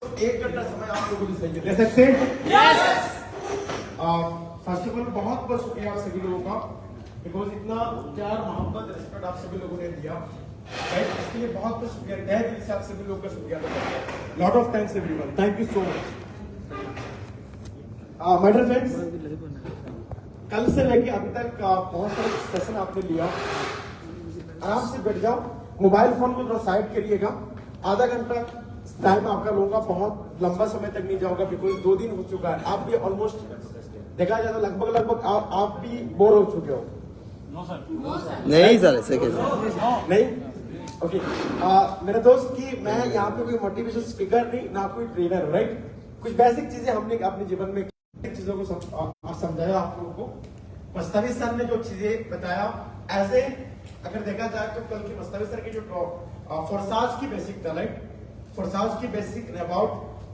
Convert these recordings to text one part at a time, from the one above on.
तो 1 घंटा समय आप लोगों को चाहिए, दे सकते हैं? यस। फर्स्ट ऑफ ऑल बहुत बहुत शुक्रिया आप सभी लोगों का, बिकॉज इतना प्यार मोहब्बत रिस्पेक्ट आप सभी लोगों ने दिया, राइट? इसके लिए बहुत बहुत शुक्रिया, तहे दिल से आप सभी लोगों का शुक्रिया अदा करते हैं। Lot of thanks everyone, thank you so much. My dear friends, कल से लेके अभी तक बहुत सारे सेशन आपने लिया, आराम से बैठ जाओ, मोबाइल फोन को थोड़ा साइड करिएगा, आधा घंटा टाइम आपका लूंगा, बहुत लंबा समय तक नहीं जाऊंगा, बिकॉज 2 दिन हो चुका है, आप भी ऑलमोस्ट देखा जाए तो लगभग आप भी बोर हो चुके हो। नहीं सर, ऐसे कैसे? नहीं, ओके। मेरे दोस्त की मैं यहाँ पे कोई मोटिवेशन स्पीकर नहीं, ना कोई ट्रेनर, राइट? कुछ बेसिक चीजें हमने अपने जीवन में चीजों को समझाया आप लोगों को। मस्तवी सर ने जो चीजें बताया, ऐसे अगर देखा जाए तो कल की मस्तवी सर की जो फोर्साज की बेसिक था, राइट? फोर्साज की बेसिक अबाउट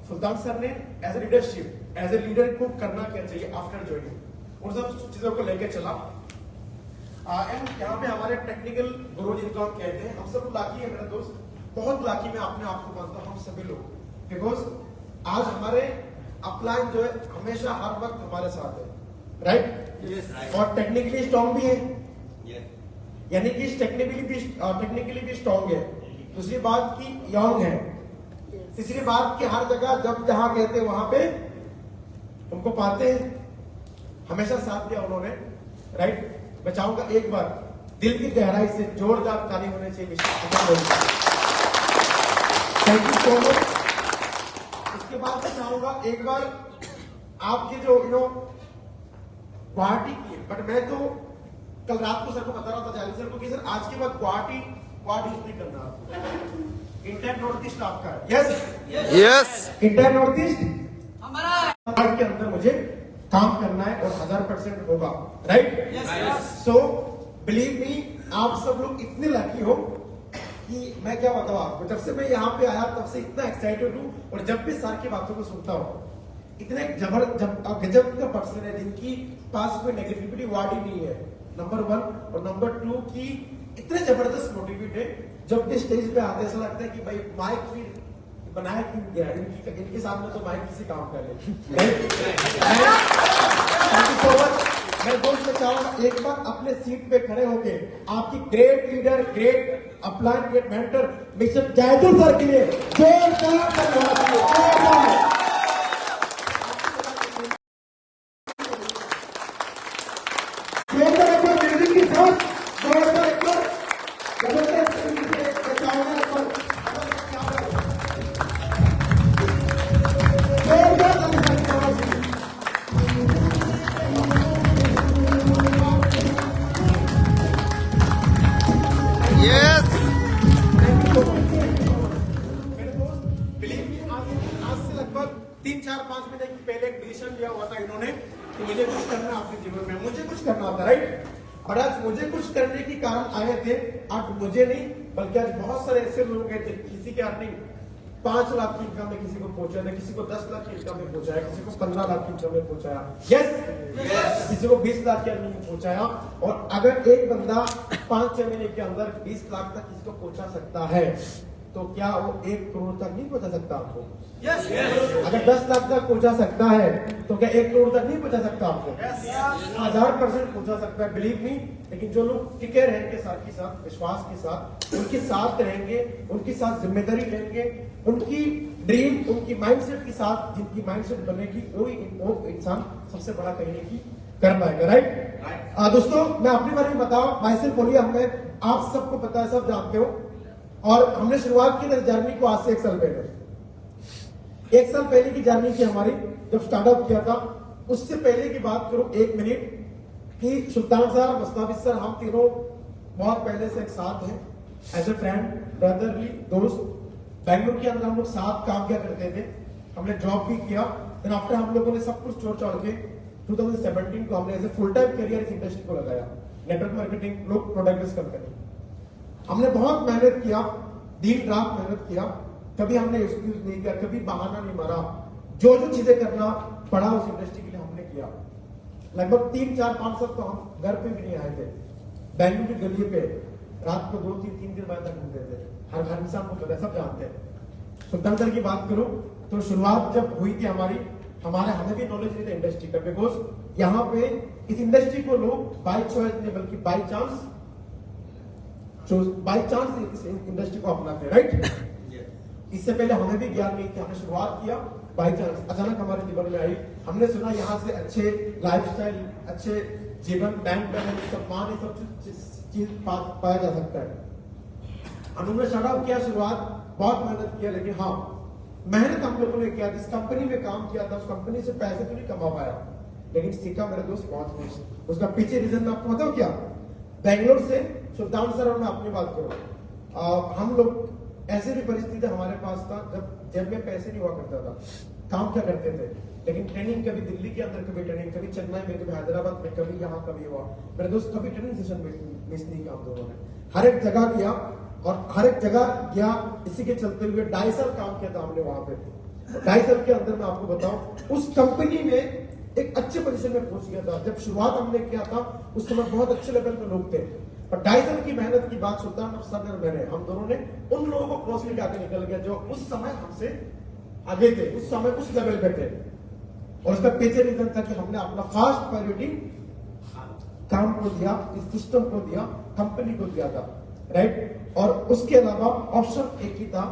सुल्तान सर ने as a leadership, as a leader को करना क्या चाहिए आफ्टर ज्वाइनिंग, उन सब चीजों को लेकर चला। एंड यहाँ पे हमारे टेक्निकल गुरु जिनको हम कहते हैं, हम सब लाकी है मेरा दोस्त, बहुत लाकी मैं अपने आप को मानता हूँ, हम सभी लोग, बिकॉज आज हमारे अपलाइन जो है हमेशा हर वक्त हमारे साथ है, राइट? और टेक्निकली स्ट्रॉन्ग भी है, यानी कि टेक्निकली भी स्ट्रॉन्ग है। दूसरी बात की यंग है। तीसरी बात की हर जगह जब जहां कहते हैं वहां पे उनको पाते हैं, हमेशा साथ दिया उन्होंने, राइट? मैं चाहूंगा एक बार दिल की गहराई से जोरदार ताली होने चाहिए। Thank you so much. इसके बाद मैं चाहूंगा एक बार आपके जो गुवाहाटी की, बट मैं तो कल रात को सर को बता रहा था, जाली सर को, कि सर आज के बाद गुवाहाटी यूज नहीं करना आपको, इंटर नॉर्थ ईस्ट आपका है। Yes yes, inter north east हमारा के अंदर मुझे काम करना है और 1000% होगा, राइट? सो बिलीव मी, आप सब लोग इतने लकी हो कि मैं क्या बताऊं आपको, जब से मैं यहाँ पे आया तब से इतना एक्साइटेड हूँ, और जब भी सर की बातों को सुनता हूँ, इतने गजब का पर्सन है जिनकी पास कोई नेगेटिविटी वर्ड ही नहीं है, नंबर 1, और नंबर 2 की इतने जबरदस्त मोटिवेट है, जब भी स्टेज पे आते ऐसा लगता है कि भाई माइक फिर बनाया क्यों गया, इनके सामने तो माइक किसी काम कर ले। मैं दोस्त में चाहूंगा एक बार अपने सीट पे खड़े होके आपकी great leader, great upline, great mentor mister Jaydul sir के लिए यस। मेरे दोस्त बिलीव मी, आज से लगभग 3-4-5 महीने पहले एक डिसीजन लिया हुआ था इन्होंने कि मुझे कुछ करना अपने जीवन में, मुझे कुछ करना होता, राइट? और आज मुझे कुछ करने के कारण आए थे, आज मुझे नहीं बल्कि आज बहुत सारे ऐसे लोग हैं किसी के अर्निंग 5 लाख की इनकम में किसी को पहुंचाया, किसी को 10 लाख की इनकम में पहुंचाया, किसी को 15 लाख की इनकम में पहुंचाया, यस, किसी को 20 लाख की अर्निंग में पहुंचाया। और अगर एक बंदा 5-6 महीने के अंदर 20 लाख तक किसी को पहुंचा सकता है, तो क्या वो 1 करोड़ तक नहीं पहुंचा सकता आपको? अगर 10 लाख तक पहुंचा सकता है, तो क्या 1 करोड़ तक नहीं पहुंचा सकता आपको? 1000% पहुंचा सकता है, बिलीव मी। लेकिन जो लोग टिके रहेंगे साथ के साथ, विश्वास के साथ, उनके साथ रहेंगे, उनके साथ जिम्मेदारी लेंगे, उनकी ड्रीम, उनकी माइंडसेट के साथ, जिनकी माइंडसेट बनेगी, वो इंसान सबसे बड़ा कहने की कर पाएगा, राइट? दोस्तों, मैं अपने बारे में बताऊं, माइसेल्फ बोलिए, हमें आप सबको पता है, सब जानते हो, और हमने शुरुआत की जर्नी को आज से 1 साल पहले, 1 साल पहले की जर्नी की हमारी, जब स्टार्टअप किया था, उससे पहले की बात करूं 1 मिनट, कि सुल्तान सर, मस्ताबी सर, हम तीनों बहुत पहले से एक साथ हैं, एज ए फ्रेंड, ब्रदरली दोस्त। बेंगलुरु के अंदर हम लोग साथ काम किया करते थे, हमने जॉब भी किया, देन आफ्टर हम लोगों ने सब कुछ छोड़ के 2017 को हमने as a full time career इस इंडस्ट्री को लगाया, नेटवर्क मार्केटिंग, लोग प्रोडक्ट कंपनी। हमने बहुत मेहनत किया, दिन रात मेहनत किया, कभी हमने एक्सक्यूज नहीं किया, कभी बहाना नहीं मारा, जो चीजें करना पड़ा उस इंडस्ट्री के लिए हमने किया। लगभग 3-4-5 साल तो हम घर पे भी नहीं आए थे, बेंगलुरु की गली पे रात को 2-3 दिन बाद तक घूमते थे, हर इंसान को पता है, सब जानते हैं। सुल्तान सर की बात करूं, तो शुरुआत जब हुई थी हमें भी नॉलेज नहीं था इंडस्ट्री का, बिकॉज यहाँ पे इस इंडस्ट्री को लोग बाय चॉइस नहीं बल्कि बाय चांस इस इंडस्ट्री को अपनाते, राइट। इससे पहले हमें भी ज्ञान नहीं था, हमने शुरुआत किया बाय चांस, अचानक हमारे जीवन में आई, हमने सुना यहाँ से अच्छे लाइफस्टाइल, अच्छे जीवन, बैंक बैलेंस, सम्मान, ये सब चीज पाया जा सकता है। हमने स्टार्टअप किया, शुरुआत बहुत मेहनत किया, लेकिन हाँ मेहनत हम लोगों ने किया, जिस कंपनी में काम किया था उस कंपनी से पैसे तो नहीं कमा पाया, लेकिन सीखा मेरे दोस्त बहुत कुछ। उसका पीछे रीजन मैं आपको बताऊं क्या, बेंगलोर से सुल्तान सर और मैं अपनी बात करूं, हम लोग ऐसे भी परिस्थिति हमारे पास था जब जेब में पैसे नहीं हुआ करता था, काम क्या करते थे, लेकिन ट्रेनिंग कभी दिल्ली के अंदर, कभी ट्रेनिंग, कभी चेन्नई में, कभी हैदराबाद में, कभी यहाँ, कभी हुआ। मेरे दोस्त कभी ट्रेनिंग सेशन मिस नहीं किया हम दोनों ने, हर एक जगह किया, और हर एक जगह गया। इसी के चलते हुए 2.5 साल काम किया था हमने वहां पे। 2.5 साल के अंदर मैं आपको बताऊं, उस कंपनी में एक अच्छे पोजीशन में पहुंच गया था। जब शुरुआत हमने किया था उस समय बहुत अच्छे लेवल पे लोग थे, पर 2.5 साल की मेहनत की बात सुल्तान सर और मैंने, हम दोनों ने उन लोगों को क्रॉस करके आगे निकल गया जो उस समय हमसे आगे थे, उस समय उस लेवल पे थे। और उसका पीछे रीजन था कि हमने अपना फास्ट प्रायोरिटी काम को दिया, इस सिस्टम को दिया, कंपनी को दिया था, राइट। और उसके अलावा ऑप्शन एक ही था,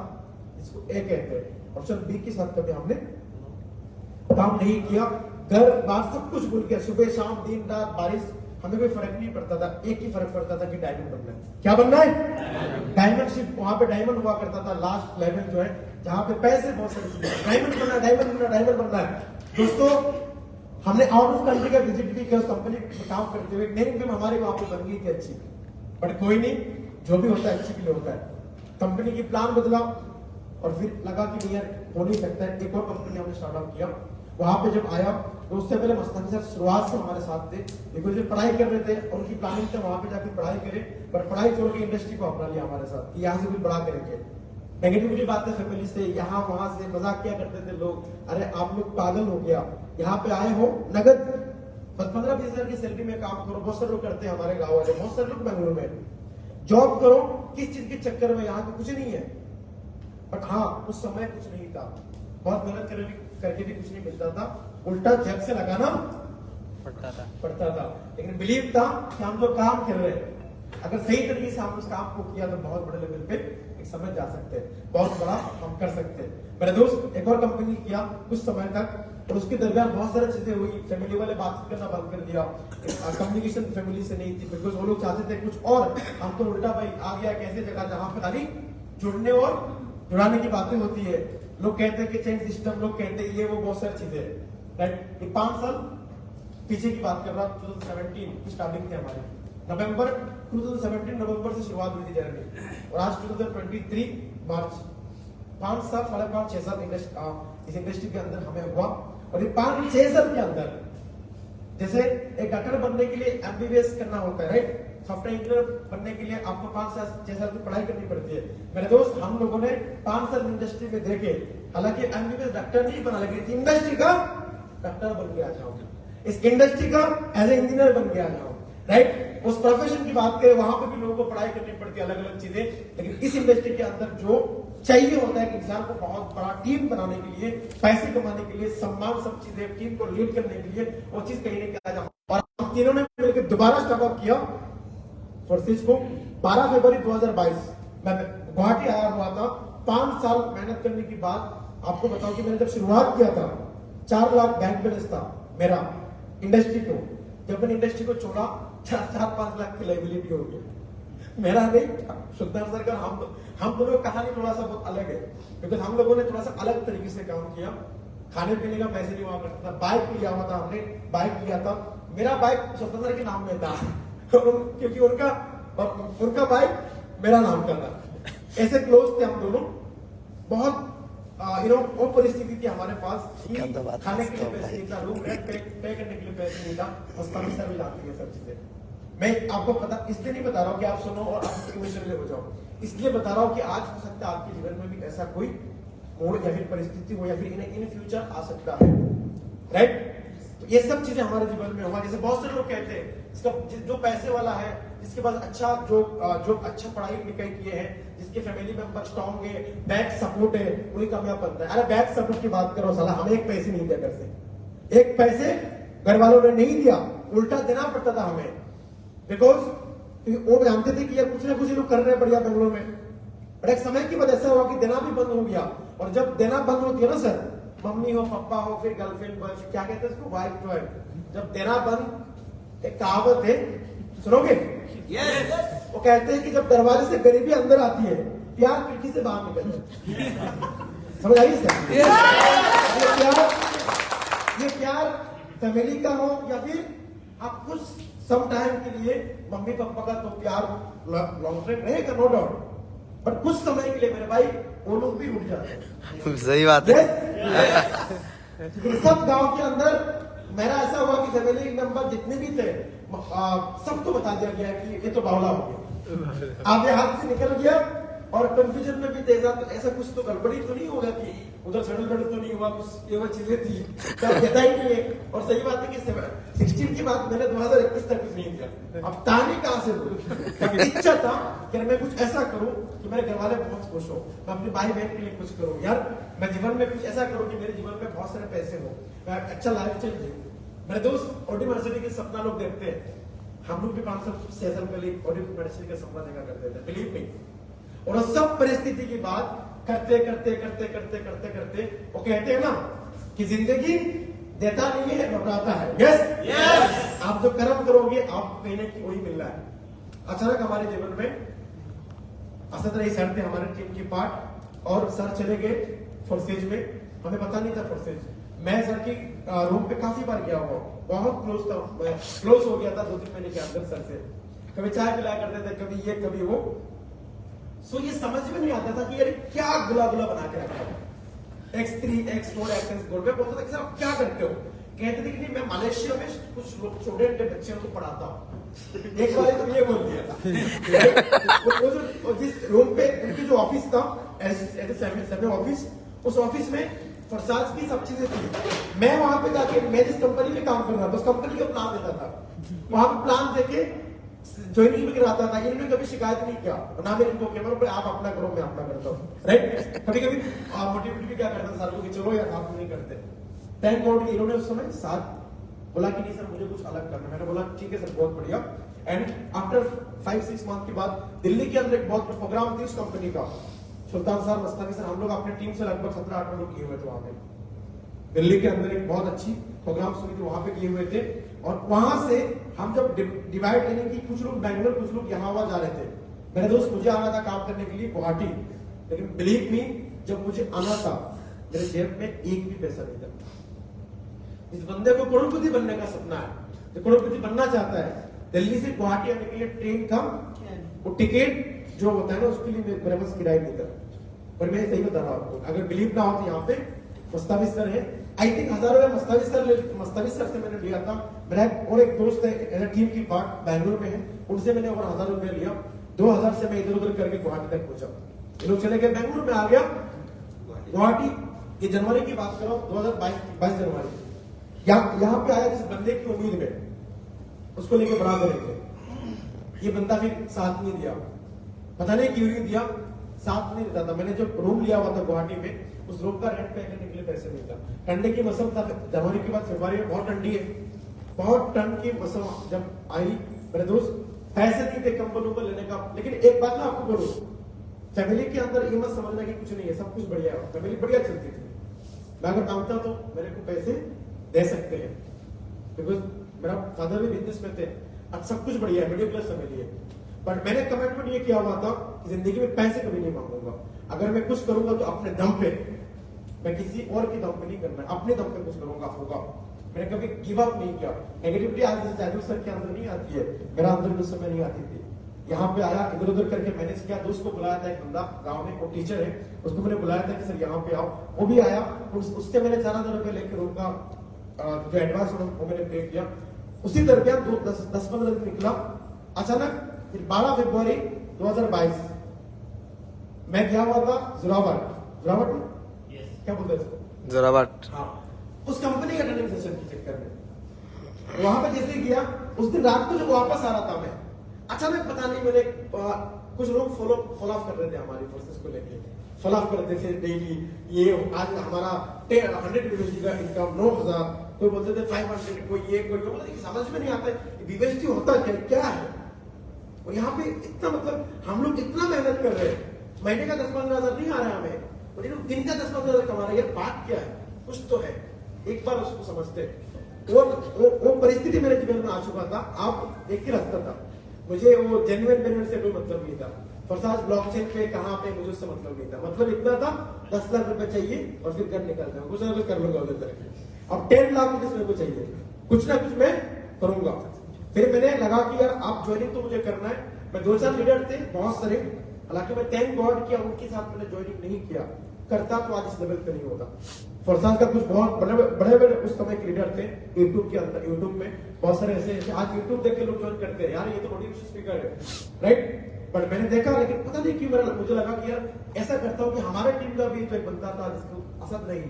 इसको ए कहते हैं, ऑप्शन बी के साथ कभी हमने काम नहीं किया। घर बार सब कुछ भूल गया, सुबह शाम दिन रात बारिश, हमें कोई फर्क नहीं पड़ता था, एक ही फर्क पड़ता था कि डायमंड बनना है। क्या बनना है? Diamond ship. वहां पे डायमंड हुआ करता था, लास्ट लेवल जो है जहां पे पैसे बहुत सारे, डायमंड बनना, डायमंड बनना, डायमंड बनना है। दोस्तों हमने आउट ऑफ कंट्री का विजिट भी किया, उस कंपनी में काम करते हुए, मेरी फिल्म हमारी वहां पे बन गई थी अच्छी, बट कोई नहीं, जो भी होता है अच्छे के लिए होता है। कंपनी की प्लान बदला और फिर लगा कि नहीं यार हो नहीं सकता है, एक और कंपनी हमने स्टार्टअप किया। वहां पे जब आया तो उससे पहले मस्तानी सर शुरुआत से हमारे साथ थे, बिकॉज ये पढ़ाई कर रहे थे, उनकी प्लानिंग थी वहां पे जाके पढ़ाई करें, पर पढ़ाई छोड़ के इंडस्ट्री को अपना लिया हमारे साथ, यहाँ से भी बड़ा करेंगे। नेगेटिविटी बातें फैमिली से, यहाँ वहां से मजाक क्या करते थे लोग, अरे आप लोग पागल हो गया, यहाँ पे आए हो नगद 15-20 हजार की सैलरी में काम करो, बहुत सारे लोग करते हैं हमारे गाँव वाले, बहुत सारे लोग बेंगलुरु में जॉब करो, किस चीज के चक्कर में, यहाँ पे कुछ नहीं है। बट हाँ उस समय कुछ नहीं था, बहुत मेहनत करके भी कुछ नहीं मिलता था, उल्टा जेब से लगाना पड़ता था। लेकिन बिलीव था कि हम जो काम कर रहे हैं, अगर सही तरीके से हम उस काम को किया तो बहुत बड़े लेवल पे एक समय जा सकते हैं, बहुत बड़ा हम कर सकते हैं। मेरे दोस्त एक और कंपनी किया कुछ समय तक, और उसके दरमियान बहुत सारी चीजें हुई, फैमिली वाले बात करना बंद कर दिया, कम्युनिकेशन फैमिली से नहीं थी, बिकॉज वो लोग चाहते थे कुछ और, हम तो उल्टा भाई आ गया कैसे जगह जहां पे खाली जुड़ने और जुड़ाने की बातें होती है। लोग कहते हैं कि चेंज सिस्टम, लोग कहते हैं ये वो, बहुत सारी चीजें, राइट। 5 साल पीछे की बात कर रहा हूँ, 2017 की स्टार्टिंग थी हमारी, नवंबर 2017 नवंबर से शुरुआत हुई थी जर्नी, और आज 2023 मार्च, 5 साल 5.5 6 साल इस इंडस्ट्री के अंदर हमें हुआ। और ये 5-6 साल के अंदर, जैसे एक डॉक्टर बनने के लिए एमबीबीएस करना होता है, राइट, सॉफ्टवेयर इंजीनियर बनने के लिए आपको 5-6 साल की पढ़ाई करनी पड़ती है। मेरे दोस्त हम लोगों ने 5 साल इंडस्ट्री में देखे, हालांकि एमबीबीएस डॉक्टर नहीं बना, लेकिन इंडस्ट्री का डॉक्टर बन के आ जाओ, इस इंडस्ट्री का एज ए इंजीनियर बन के आ जाओ, राइट। उस प्रोफेशन की बात करें, वहां पे भी लोगों को पढ़ाई करनी पड़ती है, अलग अलग चीजें, लेकिन इस इंडस्ट्री के अंदर जो चाहिए होता है कि इंसान को बहुत बड़ा टीम बनाने के लिए, पैसे कमाने के लिए, सम्मान, सब चीजें, टीम को लीड करने के लिए, वो चीज कहीं नहीं किया जाता। और हम तीनों ने मिलकर दोबारा स्टार्टअप किया फोर्सेज को। 12 फरवरी 2022 मैं गुवाहाटी आया हुआ था। 5 साल मेहनत करने के बाद आपको बताऊं कि मैंने जब शुरुआत किया था 4 लाख बैंक बैलेंस था मेरा इंडस्ट्री को। जब मैंने इंडस्ट्री को छोड़ा 4-5 लाख की लायबिलिटी हो गई। मेरा नहीं, सुल्तान सर का, हम दोनों की कहानी थोड़ा सा बहुत अलग है, क्योंकि हम लोगों ने थोड़ा सा अलग तरीके से काम किया। खाने पीने का पैसे नहीं हुआ करता था, बाइक लिया हुआ था हमने, बाइक लिया था, मेरा बाइक सुल्तान सर के नाम में था क्योंकि उनका बाइक मेरा नाम का था। ऐसे क्लोज थे हम दोनों, बहुत वो परिस्थिति थी हमारे पास, खाने के लिए पैसे नहीं था, रूम रेंट पे करने के लिए पैसे नहीं था, मस्तानी सर भी जानती है सब चीजें। मैं आपको पता इसलिए नहीं बता रहा हूँ कि आप सुनो और आप इमोशनल हो जाओ, इसलिए बता रहा हूँ कि आज हो सकता है आपके जीवन में भी ऐसा कोई मोड़ या फिर परिस्थिति हो, या फिर इन फ्यूचर आ सकता है, राइट। तो ये सब चीजें हमारे जीवन में हुआ। जैसे बहुत सारे लोग कहते हैं इसका जो पैसे वाला है, जिसके पास अच्छा जो अच्छा पढ़ाई लिखाई किए हैं, जिसके फैमिली मेंबर स्ट्रॉन्ग है, बैक सपोर्ट है, वही कामयाब बनता है। अरे बैक सपोर्ट की बात करो साला, हमें एक पैसे नहीं दिया घर से, एक पैसे घर वालों ने नहीं दिया, उल्टा देना पड़ता था हमें, बिकॉज वो जानते थे कि यार कुछ ना कुछ लोग कर रहे हैं बढ़िया बेंगलोर में। बट एक समय की वजह ऐसा हुआ कि देना भी बंद हो गया, और जब देना बंद होती है ना सर, मम्मी हो, पापा हो, फिर गर्लफ्रेंड, बॉयफ्रेंड, क्या कहते हैं उसको, वाइफ जो है, जब देना बंद, एक कहावत है, सुनोगे? वो कहते हैं कि जब दरवाजे से गरीबी अंदर आती है, प्यार खिड़की से बाहर निकलता है। समझ आई सर? ये प्यार फैमिली का हो या फिर आप कुछ सम टाइम के लिए मम्मी पापा का तो प्यार लॉन्ग टाइम रहेगा, नो डाउट, पर कुछ समय के लिए मेरे भाई वो लोग भी उठ जाते हैं। सही बात है। सब गांव के अंदर मेरा ऐसा हुआ कि फैमिली मेंबर जितने भी थे सबको बता दिया गया कि ये तो बावला हो गया, आगे हाथ से निकल गया, और कंफ्यूजन में भी तेजा, तो ऐसा कुछ तो गड़बड़ी तो नहीं होगा कि उधर सडल बडल तो नहीं हुआ, कुछ ये वो चीजें थी, तो अब देता ही नहीं है। और सही बात है कि 16 की बात मैंने 2021 तक कुछ नहीं दिया, अब ताने कहां से दूं? इच्छा था कि मैं कुछ ऐसा करूं कि मेरे घर वाले बहुत खुश हो, मैं अपने भाई बहन के लिए कुछ करूं, यार मैं जीवन में कुछ ऐसा करूं कि मेरे जीवन में बहुत सारे पैसे हो, मैं अच्छा लाइफ स्टाइल जीऊं। मेरे दोस्त ऑडी मर्सिडीज के सपना लोग देखते हैं, हम लोग भी 500-6 साल पहले ऑडी मर्सिडीज का सपना देखा करते थे, बिलीव मी। और सब परिस्थिति की बात करते करते करते करते करते करते वो कहते हैं ना कि जिंदगी देता नहीं है, लौटाता है। यस, आप जो कर्म करोगे आप कहीं ना कहीं वही मिल रहा है। अचानक हमारे जीवन में असद रही सर थे हमारे टीम की पार्ट, और सर चले गए फोर्सेज में, हमें पता नहीं था फोर्सेज। मैं सर की रूम पे काफी बार गया हुआ, बहुत क्लोज था, क्लोज हो गया था 2-3 महीने के अंदर सर से, कभी चाय पिलाया करते थे, कभी ये कभी वो। सो ये समझ में नहीं आता था कि यार क्या गुला गुला बना के रखा है, X3 X4 XS गोल्ड में बोलता था कि सर आप क्या करते हो? कहते थे कि नहीं मैं मलेशिया में कुछ स्टूडेंट बच्चों को पढ़ाता हूँ। एक बार तो ये बोल दिया वो जिस रूम पे उनकी जो ऑफिस था सेवन ऑफिस, उस ऑफिस में फरसाज की सब चीजें थी। मैं वहां पे जाके, मैं जिस कंपनी में काम कर रहा था उस कंपनी का प्लान देता था, वहां पे प्लान देके ज्वाइनिंग भी कराता था। इन्होंने कभी शिकायत नहीं किया, ना मेरे इनको किया, आप अपना करो मैं अपना करता हूँ, राइट। कभी कभी मोटिवेट भी क्या करता था सर को कि चलो यार आप नहीं करते। थैंक गॉड इन्होंने उस समय साथ बोला कि नहीं सर मुझे कुछ अलग करना है। मैंने बोला ठीक है सर, बहुत बढ़िया। एंड आफ्टर 5-6 मंथ के बाद दिल्ली के अंदर एक बहुत प्रोग्राम थी उस कंपनी का, सुल्तान सर, मस्तानी सर, हम लोग अपने टीम से लगभग 17-18 लोग किए हुए थे वहां पे। दिल्ली के अंदर एक बहुत अच्छी प्रोग्राम हुई थी, वहां पे किए हुए थे। और वहां से हम जब डिवाइड यानी कि कुछ लोग बैंगलोर, कुछ लोग यहाँ वहां जा रहे थे। मेरे दोस्त मुझे आना था काम करने के लिए गुवाहाटी, लेकिन बिलीव मी जब मुझे आना था मेरे जेब में एक भी पैसा नहीं था। इस बंदे को करोड़पति बनने का सपना है, जो करोड़पति बनना चाहता है, दिल्ली से गुवाहाटी आने के लिए ट्रेन का वो टिकट जो होता है ना उसके लिए मेरे पास किराया नहीं था। पर मैं सही बता रहा हूँ आपको, अगर बिलीव ना हो तो यहाँ पे मुस्ताफिज सर है, आई थिंक 1000 रुपए मुस्ताफिज सर से मैंने लिया था। मेरा और एक दोस्त है टीम की पार्ट बैंगलोर में है, उनसे मैंने और 1000 रुपए लिया। 2000 से मैं इधर उधर करके गुवाहाटी तक पहुंचा। ये लोग चले गए, बैंगलोर में आ गया। गुवाहाटी ये जनवरी की बात करो, 2022 जनवरी, यहाँ पे आया जिस बंदे की उम्मीद में उसको लेके बड़ा करेंगे। ये बंदा फिर साथ नहीं दिया, पता नहीं क्यों नहीं दिया, साथ नहीं देता था। मैंने जो रूम लिया हुआ था गुवाहाटी में, उस रूम का रेंट पे करने के लिए पैसे नहीं था। ठंडे की मौसम था, जनवरी के बाद फरवरी में बहुत ठंडी है, बहुत ठंड की मौसम जब आई, मेरे दोस्त पैसे नहीं थे कंबल उम्बल लेने का। लेकिन एक बात ना आपको बोलूं, फैमिली के अंदर ये मत समझना कि कुछ नहीं है, सब कुछ बढ़िया है, फैमिली बढ़िया चलती थी। मैं अगर मांगता तो मेरे को पैसे दे सकते हैं, बिकॉज मेरा फादर भी बिजनेस में थे, अब सब कुछ बढ़िया है, मिडिल क्लास फैमिली है। बट मैंने कमिटमेंट ये किया हुआ था कि जिंदगी में पैसे कभी नहीं मांगूंगा। अगर मैं कुछ करूंगा तो अपने दम पे, मैं किसी और के दम पे नहीं करना, अपने दम पे कुछ करूंगा होगा। मैंने कभी गिव अप नहीं किया। नेगेटिविटी आज जादू सर के अंदर नहीं आती है, मेरा अंदर उस समय नहीं आती थी। यहाँ पे आया, इधर उधर करके मैनेज किया। दोस्त को बुलाया था, एक बंदा गांव में वो टीचर है, उसको मैंने बुलाया था कि सर यहाँ पे आओ, वो भी आया। उसके मैंने 4000 रुपए लेकर रूम का जो एडवांस वो मैंने पे किया। उसी दरमियान 10-15 दिन निकला। अचानक 12 फरवरी 2022 मैं गया हुआ था जोराबाट में, क्या बोलते हैं इसको, जोराबाट, हाँ, उस कंपनी का ट्रेनिंग सेशन के चक्कर में वहां पे जैसे गया, उस दिन रात को जब वापस आ रहा था मैं, अचानक पता नहीं मैंने कुछ लोग फॉलो अप कर रहे थे हमारी फोर्सेस को लेके, फॉलो अप करते थे डेली। ये आज हमारा 100 यूएसडी का इनकम 9,000, कोई बोलते थे 500, कोई ये कोई वो, समझ में नहीं आता यूएसडी होता क्या है। और यहाँ पे इतना मतलब हम लोग इतना मेहनत कर रहे हैं, महीने का 10-15 हजार नहीं आ रहा है हमें, और ये लोग दिन का 10-15 हजार कमा रहे हैं। बात क्या है, कुछ तो है, एक बार उसको समझते। वो परिस्थिति मेरे जीवन में आ चुका था। आप एक ही रास्ता था, मुझे वो जेन्युइन पेमेंट से कोई मतलब नहीं था। फरसाज ब्लॉकचेन पे कहाँ पे मुझे उससे मतलब नहीं था। मतलब इतना था 10 लाख रुपए चाहिए और फिर घर निकल जाऊँ, कुछ ना कुछ कर लूंगा उधर करके। अब 10 लाख रुपए मेरे को चाहिए, कुछ ना कुछ मैं करूंगा। फिर मैंने लगा कि यार आप ज्वाइनिंग तो मुझे करना है। मैं 2-4 लीडर थे बहुत सारे, हालांकि मैं थैंक गॉड किया उनके साथ मैंने ज्वाइनिंग नहीं किया, करता तो आज इस लेवल पे नहीं होता। फरसाज का कुछ बहुत बड़े उस समय के लीडर थे यूट्यूब के अंदर, यूट्यूब में बहुत सारे ऐसे आज यूट्यूब देख के लोग ज्वाइन करते हैं, यार ये तो मोटिवेशन स्पीकर है, राइट। बट मैंने देखा, लेकिन पता नहीं क्यों मुझे लगा कि यार ऐसा करता हूँ कि हमारे टीम का भी तो एक बंदा था जिसको असद नहीं,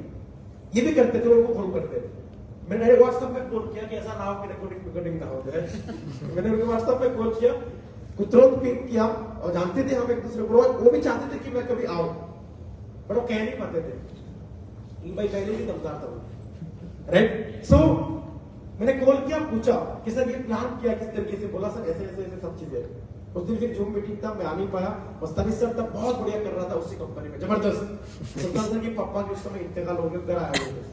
ये भी करते थे, उनको फॉलो करते थे। मैंने व्हाट्सएप में कॉल किया कि ऐसा ना हो कि रिकॉर्डिंग ना हो जाए। मैंने उनको व्हाट्सएप में कॉल किया, तुरंत पिक किया, और जानते थे हम एक दूसरे को, वो भी चाहते थे कि मैं कभी आऊं, पर वो कह नहीं पाते थे। भाई पहले भी दमदार था, राइट। सो मैंने कॉल किया, पूछा कि सर ये प्लान किया किस तरीके से, बोला सर ऐसे ऐसे सब चीजें। उस दिन फिर जूम मीटिंग था, मैं आ नहीं पाया। मस्तानी सर तब बहुत बढ़िया कर रहा था उसी कंपनी में, जबरदस्त। सुल्तान सर के पापा के उस समय इंतकाल हो गया, घर आए हुए।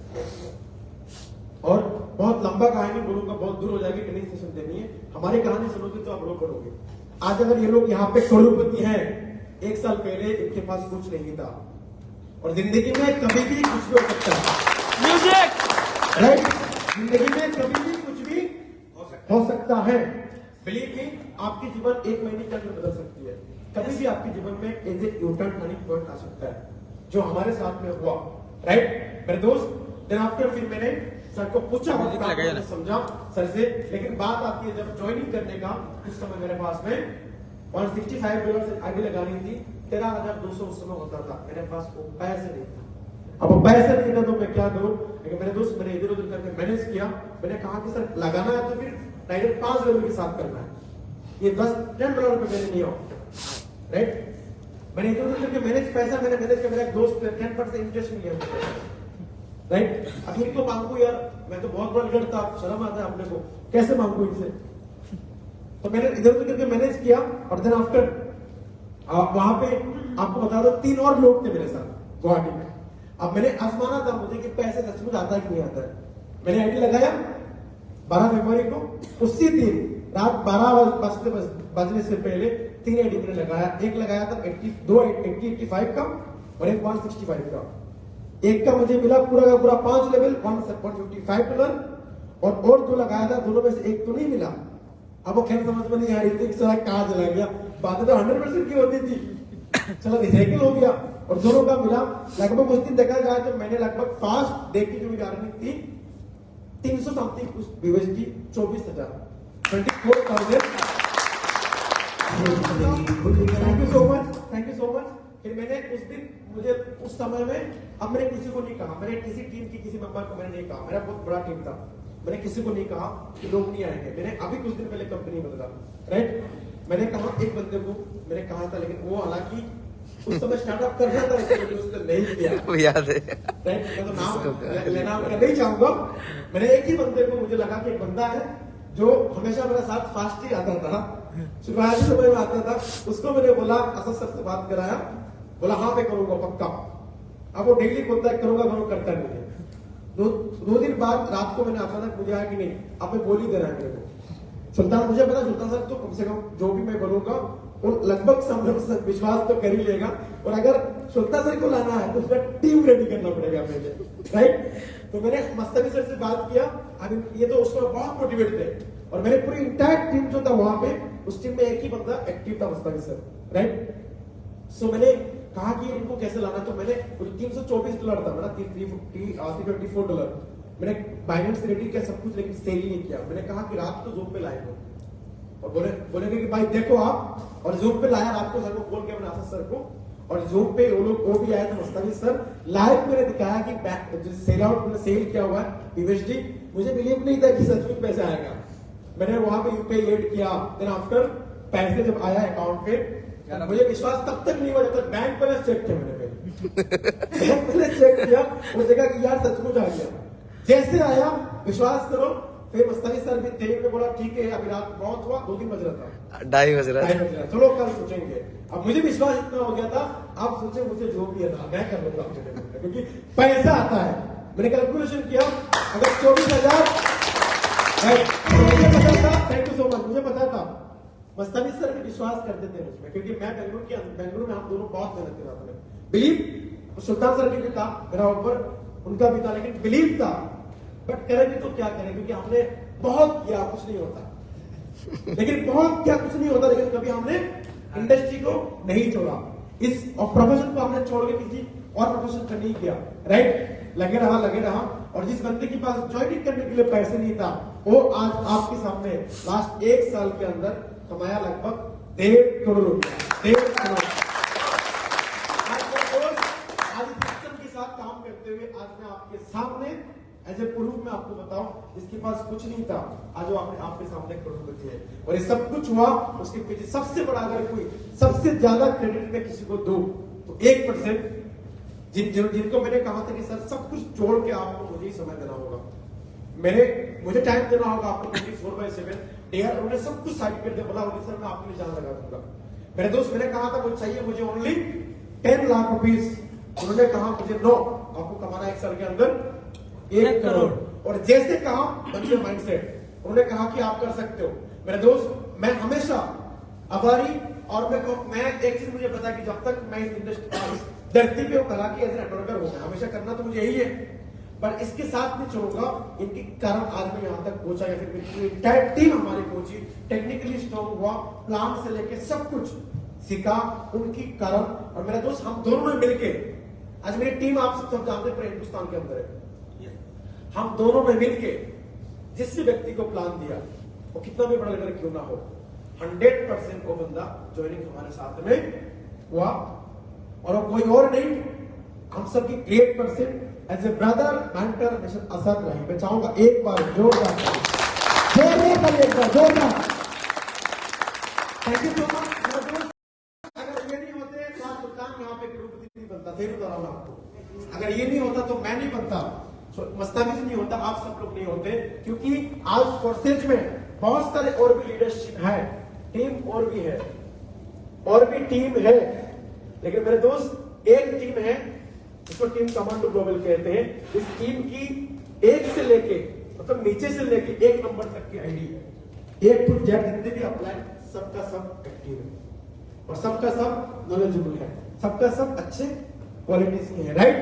और बहुत लंबा कहानी बोलूंगा, बहुत दूर हो जाएगी, ट्रेनिंग सेशन देनी है। हमारी कहानी सुनोगे तो आप रो पड़ोगे। आज अगर ये लोग यहाँ पे करोड़पति हैं, 1 साल पहले इनके पास कुछ नहीं था, और जिंदगी में कभी भी कुछ भी हो सकता है। Music, right. जिंदगी में कभी भी कुछ भी हो सकता है। बिलीव मी, आपकी जीवन 1 महीने के अंदर बदल सकती है। कभी भी आपके जीवन में as a U turn turning point आ सकता है, जो हमारे साथ में हुआ, राइट मेरे दोस्त। देन आफ्टर फिर मैंने सर को पूछा, समझा सर से, लेकिन बात आती है जब ज्वाइनिंग करने का, उस समय मेरे पास में $165 से आगे लगानी थी, 13,200 उस समय होता था। मेरे पास वो पैसे नहीं था। अब पैसे नहीं था तो मैं क्या करूं, लेकिन मेरे दोस्त मैंने इधर उधर करके मैनेज किया। मैंने कहा कि सर लगाना है तो फिर डायरेक्ट 5 लेवल के साथ करना है, ये $10 पे मैंने नहीं हो, राइट। मैंने इधर उधर करके मैनेज, पैसा मैंने मैनेज किया। मेरा एक दोस्त 10% इंटरेस्ट मिल गया, राइट। अब इनको मांगू यार, मैं तो बहुत बड़ा लीडर था, शर्म आता है अपने को, कैसे मांगू इनसे। तो मैंने इधर उधर करके मैनेज किया, और देन आफ्टर वहां पे आपको बता दो 3 और लोग थे मेरे साथ गुवाहाटी में। अब मैंने आजमाना था मुझे कि पैसे सचमुच आता है कि नहीं आता है। मैंने आईडी लगाया 12 फरवरी को, उसी दिन रात 12 बजने से पहले 3 आईडी मैंने लगाया। एक लगाया था 85 का और एक 165 का। एक का मुझे मिला पूरा का पूरा 5 लेवल $155, और 2 लगाया था, दोनों में से एक तो नहीं मिला। अब वो खैर समझ में नहीं आ रही थी कहाँ चला गया, बातें तो 100% की होती थी। चलो रिसाइकिल हो गया, और दोनों का मिला। लगभग उस दिन देखा जाए तो मैंने लगभग फास्ट डे की जो मेरी अर्निंग थी 300 समथिंग उस USD 24,000 24,000। Thank you so much. फिर मैंने उस दिन, मुझे उस समय में, अब मैंने किसी को नहीं कहा, मैंने किसी टीम की किसी मेंबर को मैंने नहीं कहा, मेरा बहुत बड़ा टीम था, मैंने किसी को नहीं कहा कि लोग नहीं आएंगे। मैंने अभी कुछ दिन पहले कंपनी बदला, राइट। मैंने कहा एक बंदे को मैंने कहा था, लेकिन वो हालांकि उस समय स्टार्टअप कर रहा था, लेकिन उसने नहीं किया, वो याद है, राइट। मैं तो नाम लेना नहीं चाहूंगा। मैंने एक ही बंदे को, मुझे लगा कि एक बंदा है जो हमेशा मेरे साथ फास्ट ही आता था, शुरुआती समय में आता था, उसको मैंने बोला, असद सर से बात कराया, बोला हाँ मैं करूंगा पक्का। अब वो डेली कॉन्टैक्ट करूंगा, करता नहीं है। 2 दिन बाद रात को मैंने अचानक मुझे आया कि नहीं, अब मैं बोल ही देना है मेरे को। सुल्तान, मुझे पता सुल्तान सर तो कम से कम जो भी मैं बोलूंगा वो लगभग विश्वास तो कर ही लेगा, और अगर सुल्तान सर को लाना है तो उसका टीम रेडी करना पड़ेगा पहले, राइट। तो मैंने मस्तकी सर से बात किया। अभी ये तो उसको बहुत मोटिवेट थे, और मेरे पूरी इंटैक्ट टीम जो था वहां पे, उस टीम में एक ही बंदा एक्टिव था, मस्तकी सर, राइट। सो मैंने कहा कि इनको कैसे लाना, तो मैंने $324 था मेरा, $324। मैंने बाइनेंस रेडी किया सब कुछ, लेकिन सेल नहीं किया। मैंने कहा कि रात को जूम पे लाएंगे, और बोले कि भाई देखो आप, और जूम पे लाया रात को, सर को बोल के मैंने आसद सर को, और जूम पे वो भी आए थे मस्तानी सर। लाइव मैंने दिखाया कि सेल आउट मैंने सेल किया हुआ है यूएसडी। मुझे बिलीव नहीं था कि सच में पैसा आएगा। मैंने वहां पे यूपीआई ऐड किया। देन आफ्टर पैसे जब आया अकाउंट पे तो मुझे विश्वास तब तक नहीं हुआ जब तक बैंक बैलेंस चेक किया मैंने पहले। बैंक बैलेंस चेक किया और देखा कि यार सचमुच आ गया। जैसे आया विश्वास करो, फिर मस्तानी सर भी थे, मैं बोला ठीक है अभी रात बहुत हुआ, 2-3 बज रहा था, 2:30 बज रहा 2:30 बज रहा, चलो कल सोचेंगे। अब मुझे विश्वास इतना हो गया था, आप सोचे मुझे जो भी है ना मैं कर लूंगा अपने पेमेंट में, क्योंकि पैसा आता है। मैंने कैलकुलेशन किया, अगर 24,000 मुझे पता था, थैंक यू सो मच, मुझे पता था मस्तानी सर भी विश्वास करते थे मुझमें, क्योंकि मैं बेंगलुरु में हम दोनों बहुत मेहनत कर रहा था। बिलीव सुल्तान सर की भी था मेरा ऊपर, उनका भी था, लेकिन बिलीव था। बट करेंगे तो क्या करें, क्योंकि हमने बहुत किया, कुछ नहीं होता, लेकिन बहुत क्या कुछ नहीं होता, लेकिन कभी हमने इंडस्ट्री को नहीं छोड़ा, इस प्रोफेशन को हमने छोड़ के किसी और प्रोफेशन का नहीं किया, राइट। लगे रहा और जिस बंदे के पास ज्वाइनिंग करने के लिए पैसे नहीं था, वो आज आपके सामने लास्ट 1 साल के अंदर कमाया लगभग 1.5 करोड़ रुपया, 1.5 करोड़। आज इस सिस्टम के साथ काम करते हुए आज मैं आपके सामने एज ए प्रूफ में आपको बताऊं, जिसके पास कुछ नहीं था आज वो आपके सामने करोड़पति है। और ये सब कुछ हुआ उसके पीछे सबसे बड़ा, अगर कोई सबसे ज्यादा क्रेडिट में किसी को दो तो 1% जिनको मैंने कहा था कि सर सब कुछ छोड़ के आपको मुझे ही समय देना होगा, मुझे टाइम देना होगा आपको 24/7 डेयर, उन्होंने सब कुछ साइड कर दिया, बोला सर मैं आपके लिए जान लगा दूंगा। मेरे दोस्त, मैंने कहा था मुझे चाहिए मुझे ओनली 10 लाख रुपीस, उन्होंने कहा मुझे नो, आपको कमाना 1 साल के अंदर 1 करोड़। और जैसे कहा बंदे माइंडसेट, उन्होंने कहा कि आप कर सकते हो। मेरे दोस्त, मैं हमेशा आभारी, और मैं एक चीज मुझे पता कि जब तक मैं इस इंडस्ट्री धरती पे कला की एज नेटवर्कर हूं, हमेशा करना तो मुझे यही है, पर इसके साथ नहीं छोड़ूंगा। इनके कारण आज मैं यहाँ तक पहुंचा, या फिर मेरी एंटायर टीम हमारी पहुंची, टेक्निकली स्ट्रॉन्ग हुआ, प्लान से लेके सब कुछ सीखा उनकी कारण। और मेरे दोस्त, हम दोनों ने मिलके, आज मेरी टीम आप सब जानते हैं हिंदुस्तान के अंदर है, हम दोनों ने मिलके जिस व्यक्ति को प्लान दिया, वो कितना भी बड़ा लीडर क्यों ना हो, 100% वो बंदा ज्वाइनिंग हमारे साथ में हुआ। और वो कोई और नहीं, हम सबकी great person as a brother mentor mister Asad रही। मैं चाहूंगा एक बार जोरदार थैंक यू सो मच। अगर ये नहीं होते तो आज सुल्तान यहाँ पे करोड़पति नहीं बनता, फिर बता रहा हूं आपको, अगर ये नहीं होता तो मैं नहीं बनता, मस्तानी से नहीं होता, आप सब लोग नहीं होते, क्योंकि आज फोर्सेज में बहुत सारे और भी लीडरशिप है, टीम और भी टीम है, लेकिन मेरे दोस्त एक टीम है जिसको टीम कमांडो ग्लोबल कहते हैं। इस टीम की एक से लेके मतलब नीचे से लेके 1 नंबर तक की आईडी है, A to Z जितने भी अप्लाई सबका सब एक्टिव है, और सबका सब नॉलेजेबल है, सबका सब अच्छे क्वालिटीज के हैं, राइट।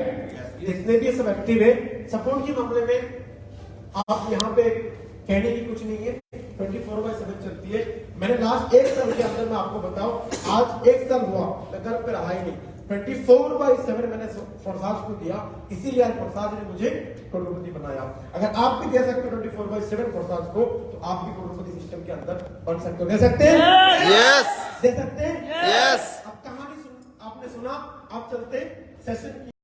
जितने भी सब एक्टिव है, सपोर्ट के मामले में आप यहाँ पे कहने की कुछ नहीं है, 24/7 चलती है। मैंने लास्ट 1 साल के अंदर मैं आपको बताऊं, आज 1 साल हुआ मैं घर पे रहा ही नहीं, 24/7 मैंने फोर्साज को दिया, इसीलिए आज फोर्साज ने मुझे करोड़पति बनाया। अगर आप भी दे सकते हो 24/7 फोर्साज को, तो आप भी करोड़पति सिस्टम के अंदर बन सकते हो। दे सकते हैं? यस, दे सकते हैं? यस। अब कहानी आपने सुना, आप चलते सेशन की